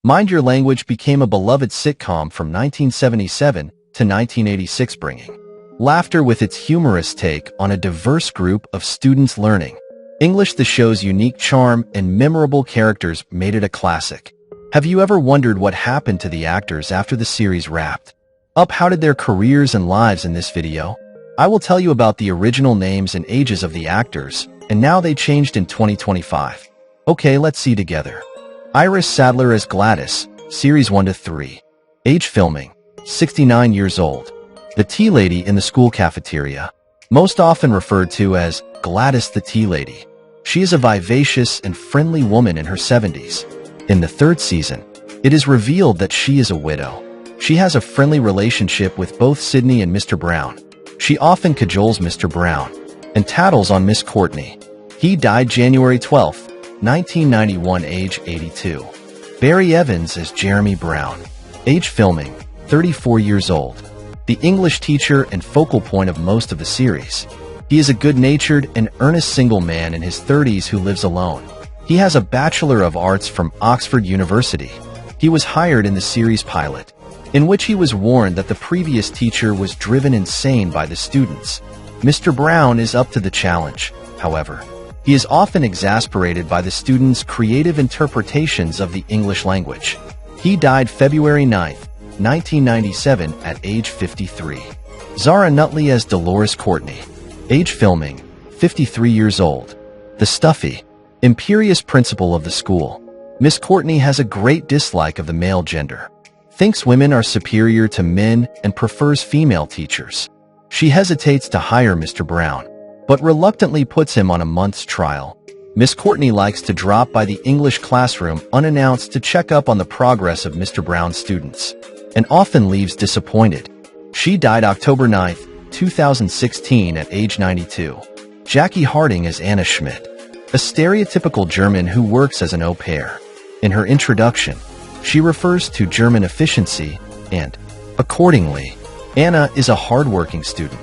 Mind Your Language became a beloved sitcom from 1977 to 1986, bringing laughter with its humorous take on a diverse group of students learning English. The show's unique charm and memorable characters made it a classic. Have you ever wondered what happened to the actors after the series wrapped up? How did their careers and lives in this video? I will tell you about the original names and ages of the actors, and now they changed in 2025. Okay, let's see together. Iris Sadler as Gladys, Series 1 to 3. Age filming, 69 years old. The tea lady in the school cafeteria, most often referred to as Gladys the Tea Lady. She is a vivacious and friendly woman in her 70s. In the third season, it is revealed that she is a widow. She has a friendly relationship with both Sydney and Mr. Brown. She often cajoles Mr. Brown and tattles on Miss Courtney. He died January 12, 1991, age 82. Barry Evans as Jeremy Brown. Age filming, 34 years old. The English teacher and focal point of most of the series. He is a good-natured and earnest single man in his 30s who lives alone. He has a Bachelor of Arts from Oxford University. He was hired in the series pilot, in which he was warned that the previous teacher was driven insane by the students. Mr. Brown is up to the challenge, however. He is often exasperated by the students' creative interpretations of the English language. He died February 9, 1997 at age 53. Zara Nutley as Dolores Courtney. Age filming, 53 years old. The stuffy, imperious principal of the school. Miss Courtney has a great dislike of the male gender, thinks women are superior to men, and prefers female teachers. She hesitates to hire Mr. Brown, but reluctantly puts him on a month's trial. Miss Courtney likes to drop by the English classroom unannounced to check up on the progress of Mr. Brown's students, and often leaves disappointed. She died October 9, 2016 at age 92. Jacki Harding as Anna Schmidt, a stereotypical German who works as an au pair. In her introduction, she refers to German efficiency, and, accordingly, Anna is a hardworking student,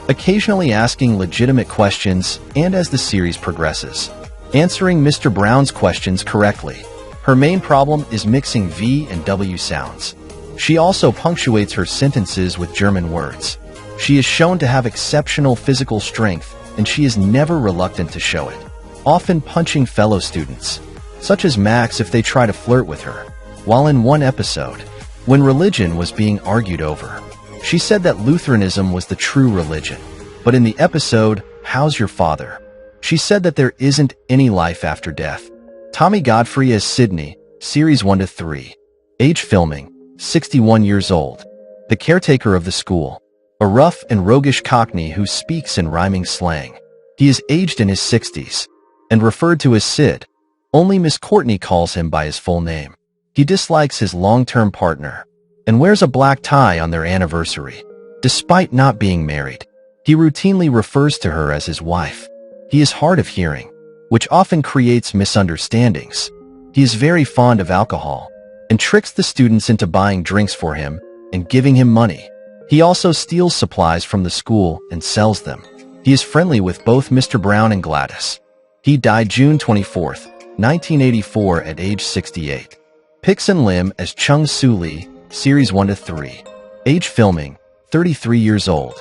occasionally asking legitimate questions, and as the series progresses, answering Mr. Brown's questions correctly. Her main problem is mixing V and W sounds. She also punctuates her sentences with German words. She is shown to have exceptional physical strength, and she is never reluctant to show it, often punching fellow students, such as Max if they try to flirt with her. While in one episode, when religion was being argued over, she said that Lutheranism was the true religion. But in the episode, How's Your Father?, she said that there isn't any life after death. Tommy Godfrey as Sydney, Series 1 to 3. Age filming, 61 years old. The caretaker of the school, a rough and roguish Cockney who speaks in rhyming slang. He is aged in his 60s and referred to as Sid. Only Miss Courtney calls him by his full name. He dislikes his long-term partner and wears a black tie on their anniversary. Despite not being married, he routinely refers to her as his wife. He is hard of hearing, which often creates misunderstandings. He is very fond of alcohol and tricks the students into buying drinks for him and giving him money. He also steals supplies from the school and sells them. He is friendly with both Mr. Brown and Gladys. He died June 24, 1984 at age 68. Pik-Sen Lim as Chung Soo Lee, Series 1 to 3. Age filming, 33 years old.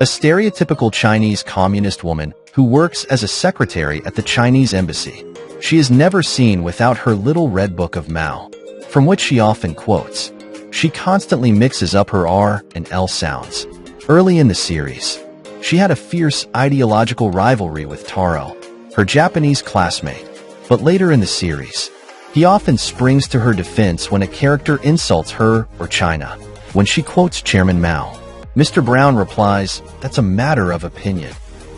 A stereotypical Chinese communist woman who works as a secretary at the Chinese embassy. She is never seen without her little red book of Mao, from which she often quotes. She constantly mixes up her R and L sounds. Early in the series, she had a fierce ideological rivalry with Taro, her Japanese classmate, but later in the series, he often springs to her defense when a character insults her or China. When she quotes Chairman Mao, Mr. Brown replies, "That's a matter of opinion."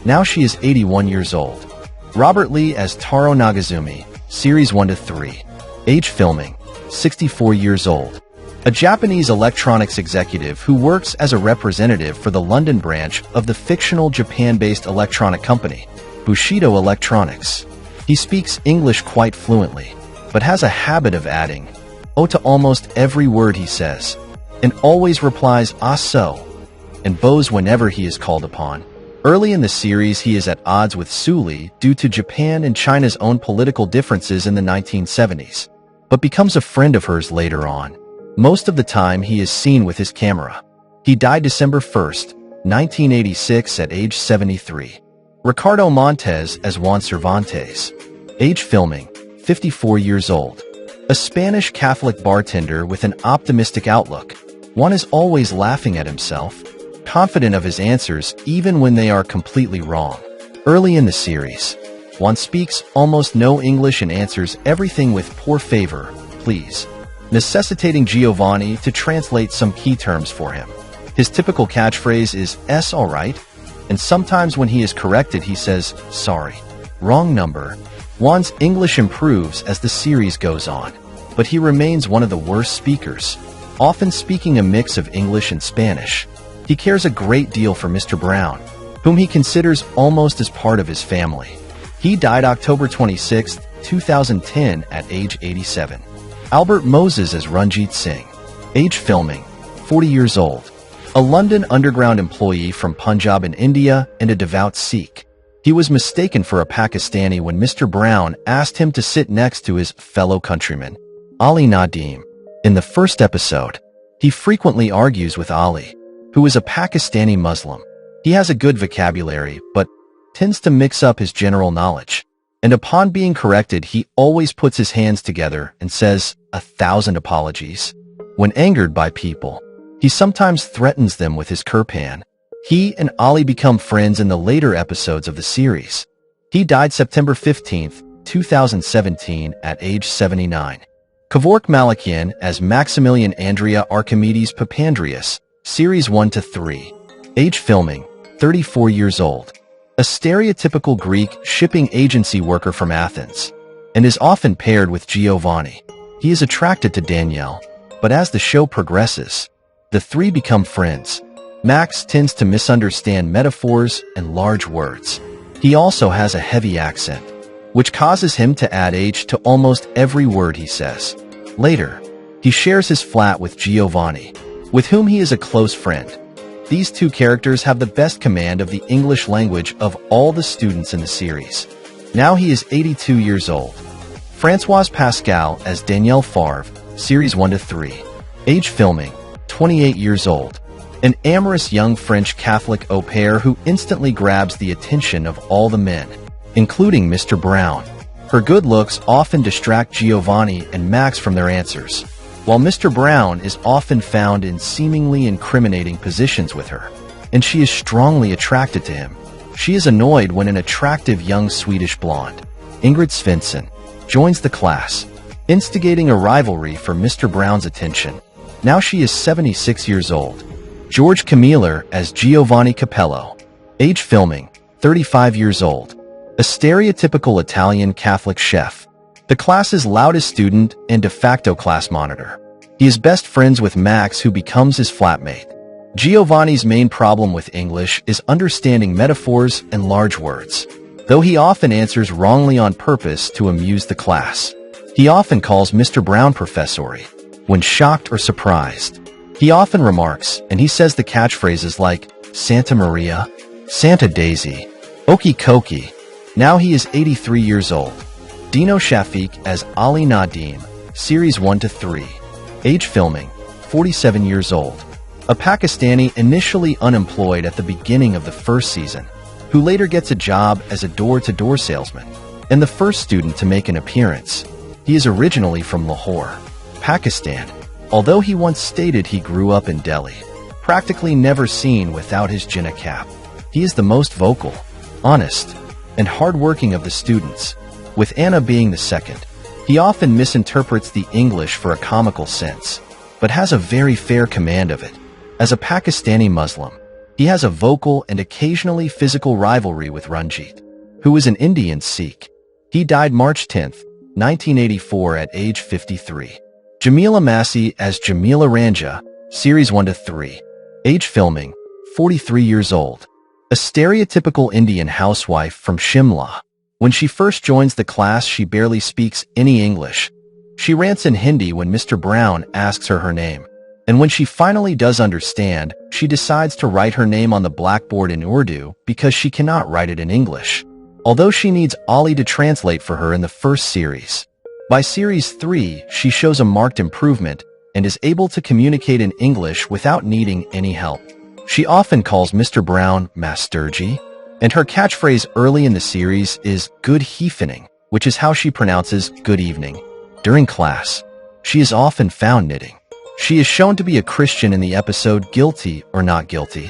Now she is 81 years old. Robert Lee as Taro Nagazumi, Series 1 to 3. Age filming, 64 years old. A Japanese electronics executive who works as a representative for the London branch of the fictional Japan-based electronic company, Bushido Electronics. He speaks English quite fluently, but has a habit of adding "oh" to almost every word he says, and always replies "ah so" and bows whenever he is called upon. Early in the series, he is at odds with Soo Lee due to Japan and China's own political differences in the 1970s. but becomes a friend of hers later on. Most of the time he is seen with his camera. He died December 1st, 1986 at age 73. Ricardo Montez as Juan Cervantes. Age filming, 54 years old. A Spanish Catholic bartender with an optimistic outlook. Juan is always laughing at himself, confident of his answers even when they are completely wrong. Early in the series, Juan speaks almost no English and answers everything with poor favor, please, necessitating Giovanni to translate some key terms for him. His typical catchphrase is "S all right," and sometimes when he is corrected he says, "Sorry, wrong number." Juan's English improves as the series goes on, but he remains one of the worst speakers, often speaking a mix of English and Spanish. He cares a great deal for Mr. Brown, whom he considers almost as part of his family. He died October 26, 2010 at age 87. Albert Moses as Ranjit Singh. Age filming, 40 years old. A London Underground employee from Punjab in India and a devout Sikh. He was mistaken for a Pakistani when Mr. Brown asked him to sit next to his fellow countryman, Ali Nadeem. In the first episode, he frequently argues with Ali, who is a Pakistani Muslim. He has a good vocabulary, but tends to mix up his general knowledge. And upon being corrected, he always puts his hands together and says 1,000 apologies. When angered by people, he sometimes threatens them with his kirpan. He and Ali become friends in the later episodes of the series. He died September 15, 2017 at age 79. Kevork Malikyan as Maximilian Andrea Archimedes Papandreou, Series 1-3. Age filming, 34 years old. A stereotypical Greek shipping agency worker from Athens, and is often paired with Giovanni. He is attracted to Danielle, but as the show progresses, the three become friends. Max tends to misunderstand metaphors and large words. He also has a heavy accent, which causes him to add H to almost every word he says. Later, he shares his flat with Giovanni, with whom he is a close friend. These two characters have the best command of the English language of all the students in the series. Now he is 82 years old. Françoise Pascal as Danielle Favre, Series 1-3. Age filming, 28 years old. An amorous young French Catholic au pair who instantly grabs the attention of all the men, including Mr. Brown. Her good looks often distract Giovanni and Max from their answers, while Mr. Brown is often found in seemingly incriminating positions with her, and she is strongly attracted to him. She is annoyed when an attractive young Swedish blonde, Ingrid Svensson, joins the class, instigating a rivalry for Mr. Brown's attention. Now she is 76 years old. George Camiller as Giovanni Capello. Age filming, 35 years old. A stereotypical Italian Catholic chef, the class's loudest student and de facto class monitor. He is best friends with Max, who becomes his flatmate. Giovanni's main problem with English is understanding metaphors and large words, though he often answers wrongly on purpose to amuse the class. He often calls Mr. Brown professori when shocked or surprised. He often remarks, and he says the catchphrases like Santa Maria, Santa Daisy, Okie Kokie. Now he is 83 years old. Dino Shafeek as Ali Nadeem, Series 1-3. Age filming, 47 years old. A Pakistani initially unemployed at the beginning of the first season, who later gets a job as a door-to-door salesman, and the first student to make an appearance. He is originally from Lahore, Pakistan, although he once stated he grew up in Delhi, practically never seen without his jinnah cap. He is the most vocal, honest, and hardworking of the students, with Anna being the second. He often misinterprets the English for a comical sense, but has a very fair command of it. As a Pakistani Muslim, he has a vocal and occasionally physical rivalry with Ranjit, who is an Indian Sikh. He died March 10, 1984 at age 53. Jamila Massey as Jamila Ranja, Series 1-3. Age filming, 43 years old. A stereotypical Indian housewife from Shimla. When she first joins the class, she barely speaks any English. She rants in Hindi when Mr. Brown asks her name. And when she finally does understand, she decides to write her name on the blackboard in Urdu because she cannot write it in English. Although she needs Ali to translate for her in the first series, By Series 3, she shows a marked improvement and is able to communicate in English without needing any help. She often calls Mr. Brown Masterji, and her catchphrase early in the series is good evening, which is how she pronounces good evening. During class, she is often found knitting. She is shown to be a Christian in the episode Guilty or Not Guilty,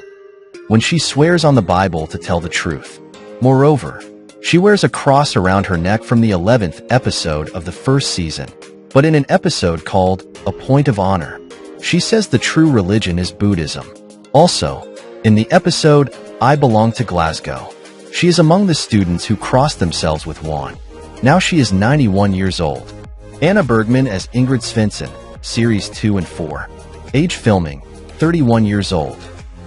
when she swears on the Bible to tell the truth. Moreover, she wears a cross around her neck from the 11th episode of the first season, but in an episode called A Point of Honor, she says the true religion is Buddhism. Also, in the episode I Belong to Glasgow, she is among the students who crossed themselves with Juan. Now she is 91 years old. Anna Bergman as Ingrid Svensson, Series 2 and 4. Age filming, 31 years old.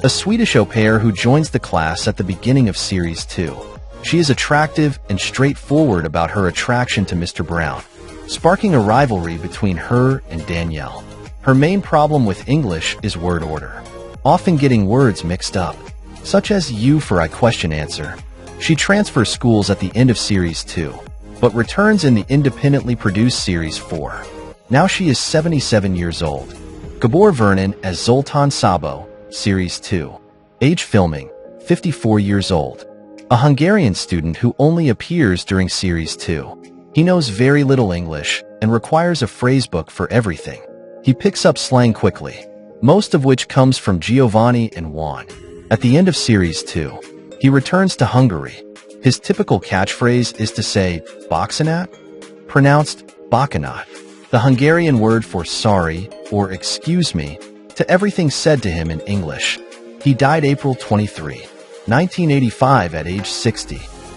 A Swedish au pair who joins the class at the beginning of Series 2. She is attractive and straightforward about her attraction to Mr. Brown, sparking a rivalry between her and Danielle. Her main problem with English is word order, often getting words mixed up, such as you for I question answer. She transfers schools at the end of Series 2, but returns in the independently produced Series 4. Now she is 77 years old. Gabor Vernon as Zoltan Sabo, Series 2. Age filming, 54 years old. A Hungarian student who only appears during Series 2. He knows very little English and requires a phrasebook for everything. He picks up slang quickly, most of which comes from Giovanni and Juan. At the end of Series 2, he returns to Hungary. His typical catchphrase is to say "Boxanat," pronounced "Bakanat," the Hungarian word for sorry or excuse me, to everything said to him in English. He died April 23, 1985 at age 60.